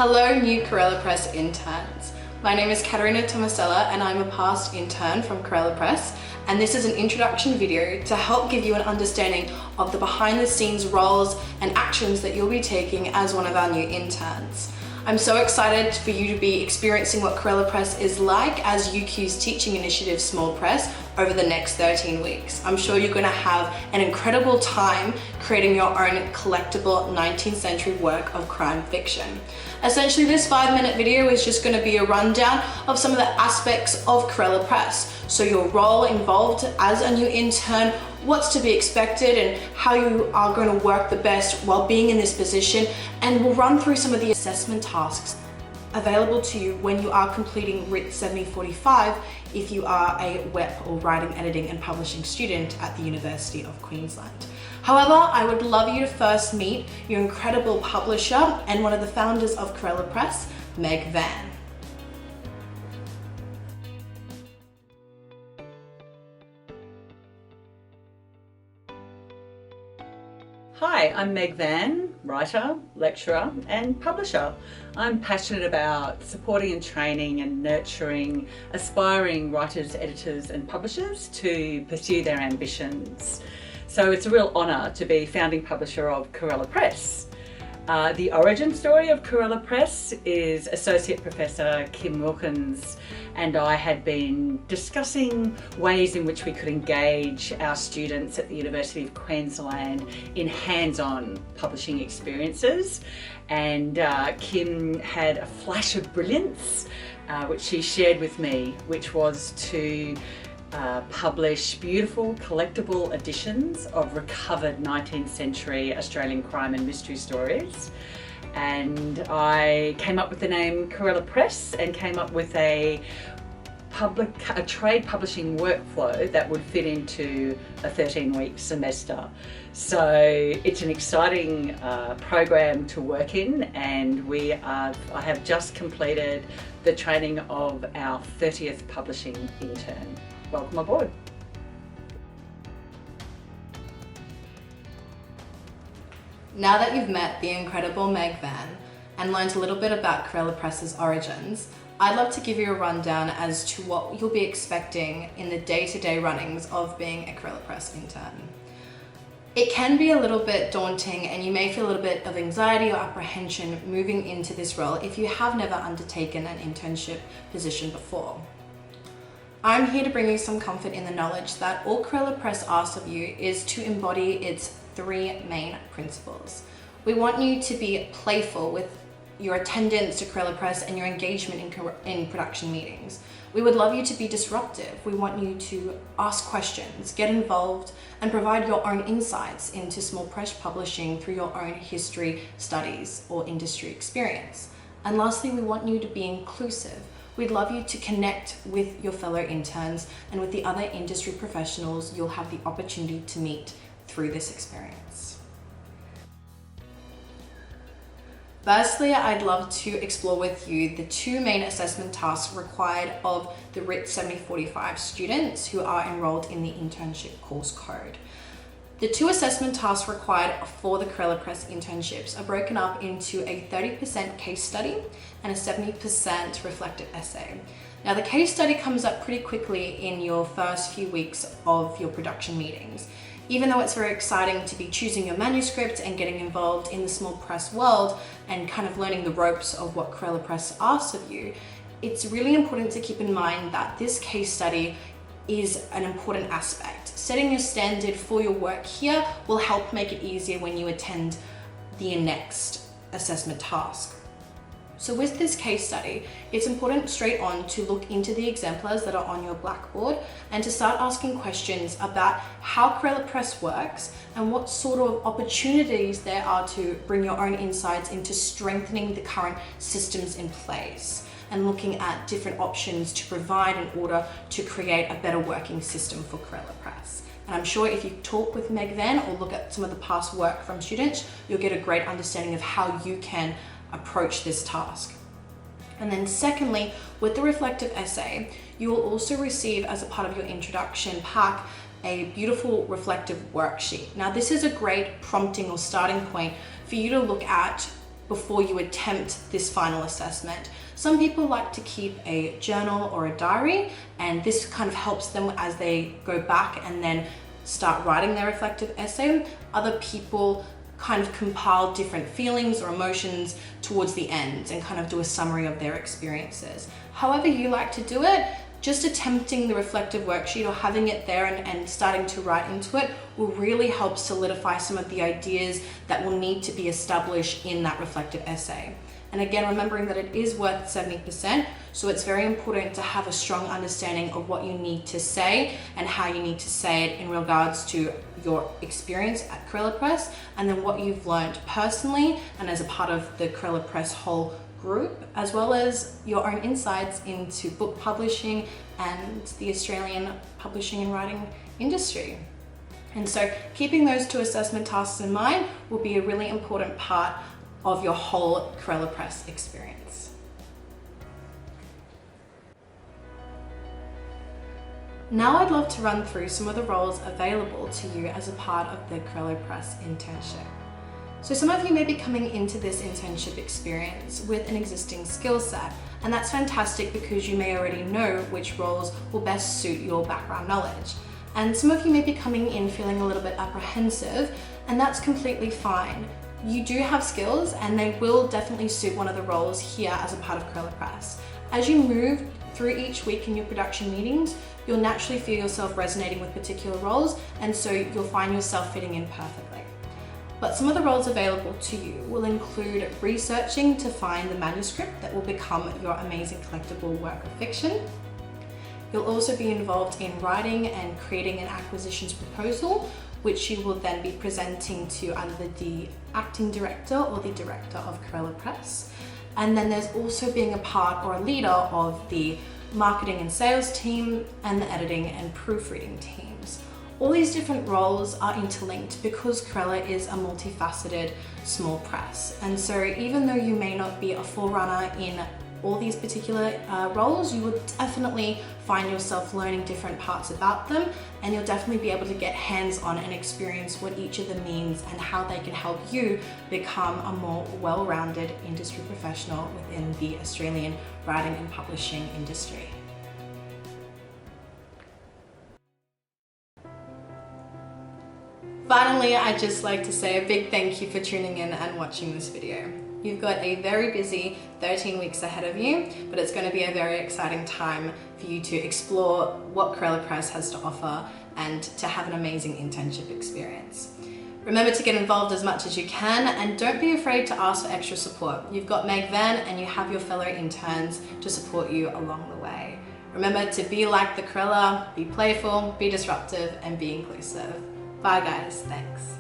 Hello new Corella Press interns. My name is Katerina Tomasella and I'm a past intern from Corella Press, and this is an introduction video to help give you an understanding of the behind the scenes roles and actions that you'll be taking as one of our new interns. I'm so excited for you to be experiencing what Corella Press is like as UQ's teaching initiative Small Press over the next 13 weeks. I'm sure you're going to have an incredible time creating your own collectible 19th century work of crime fiction. Essentially, this 5-minute video is just going to be a rundown of some of the aspects of Corella Press. So your role involved as a new intern, what's to be expected and how you are going to work the best while being in this position, and we'll run through some of the assessment tasks available to you when you are completing RIT 7045 if you are a web or writing, editing and publishing student at the University of Queensland. However, I would love you to first meet your incredible publisher and one of the founders of Corella Press, Meg Van. Hi, I'm Meg Van, writer, lecturer and publisher. I'm passionate about supporting and training and nurturing aspiring writers, editors and publishers to pursue their ambitions. So it's a real honour to be founding publisher of Corella Press. The origin story of Corella Press is Associate Professor Kim Wilkins and I had been discussing ways in which we could engage our students at the University of Queensland in hands-on publishing experiences, and Kim had a flash of brilliance which she shared with me, which was to publish beautiful collectible editions of recovered 19th century Australian crime and mystery stories. And I came up with the name Corella Press and came up with a trade publishing workflow that would fit into a 13-week semester. So it's an exciting program to work in, and I have just completed the training of our 30th publishing intern. Welcome aboard. Now that you've met the incredible Meg Van and learned a little bit about Corella Press's origins, I'd love to give you a rundown as to what you'll be expecting in the day-to-day runnings of being a Corella Press intern. It can be a little bit daunting and you may feel a little bit of anxiety or apprehension moving into this role if you have never undertaken an internship position before. I'm here to bring you some comfort in the knowledge that all Corella Press asks of you is to embody its 3 main principles. We want you to be playful with your attendance to Corella Press and your engagement in production meetings. We would love you to be disruptive. We want you to ask questions, get involved, and provide your own insights into small press publishing through your own history, studies, or industry experience. And lastly, we want you to be inclusive. We'd love you to connect with your fellow interns and with the other industry professionals you'll have the opportunity to meet through this experience. Firstly, I'd love to explore with you the 2 main assessment tasks required of the RIT 7045 students who are enrolled in the internship course code. The 2 assessment tasks required for the Corella Press internships are broken up into a 30% case study and a 70% reflective essay. Now, the case study comes up pretty quickly in your first few weeks of your production meetings. Even though it's very exciting to be choosing your manuscript and getting involved in the small press world and kind of learning the ropes of what Corella Press asks of you, it's really important to keep in mind that this case study is an important aspect. Setting your standard for your work here will help make it easier when you attend the next assessment task. So with this case study, it's important straight on to look into the exemplars that are on your blackboard and to start asking questions about how Corella Press works and what sort of opportunities there are to bring your own insights into strengthening the current systems in place, and looking at different options to provide in order to create a better working system for Corella Press. And I'm sure if you talk with Meg Van or look at some of the past work from students, you'll get a great understanding of how you can approach this task. And then secondly, with the reflective essay, you will also receive as a part of your introduction pack a beautiful reflective worksheet. Now this is a great prompting or starting point for you to look at before you attempt this final assessment. Some people like to keep a journal or a diary, and this kind of helps them as they go back and then start writing their reflective essay. Other people kind of compile different feelings or emotions towards the end and kind of do a summary of their experiences. However you like to do it, just attempting the reflective worksheet or having it there and starting to write into it will really help solidify some of the ideas that will need to be established in that reflective essay. And again, remembering that it is worth 70%, so it's very important to have a strong understanding of what you need to say and how you need to say it in regards to your experience at Corella Press, and then what you've learned personally and as a part of the Corella Press whole group, as well as your own insights into book publishing and the Australian publishing and writing industry. And so keeping those two assessment tasks in mind will be a really important part of your whole Corella Press experience. Now I'd love to run through some of the roles available to you as a part of the Corella Press internship. So some of you may be coming into this internship experience with an existing skill set, and that's fantastic because you may already know which roles will best suit your background knowledge. And some of you may be coming in feeling a little bit apprehensive, and that's completely fine. You do have skills and they will definitely suit one of the roles here as a part of Corella Press. As you move through each week in your production meetings, you'll naturally feel yourself resonating with particular roles, and so you'll find yourself fitting in perfectly. But some of the roles available to you will include researching to find the manuscript that will become your amazing collectible work of fiction. You'll also be involved in writing and creating an acquisitions proposal, which you will then be presenting to either the acting director or the director of Corella Press. And then there's also being a part or a leader of the marketing and sales team and the editing and proofreading teams. All these different roles are interlinked because Corella is a multifaceted small press. And so even though you may not be a forerunner in all these particular roles, you will definitely find yourself learning different parts about them, and you'll definitely be able to get hands-on and experience what each of them means and how they can help you become a more well-rounded industry professional within the Australian writing and publishing industry. Finally, I'd just like to say a big thank you for tuning in and watching this video. You've got a very busy 13 weeks ahead of you, but it's going to be a very exciting time for you to explore what Corella Press has to offer and to have an amazing internship experience. Remember to get involved as much as you can, and don't be afraid to ask for extra support. You've got Meg Van and you have your fellow interns to support you along the way. Remember to be like the Corella, be playful, be disruptive, and be inclusive. Bye guys, thanks.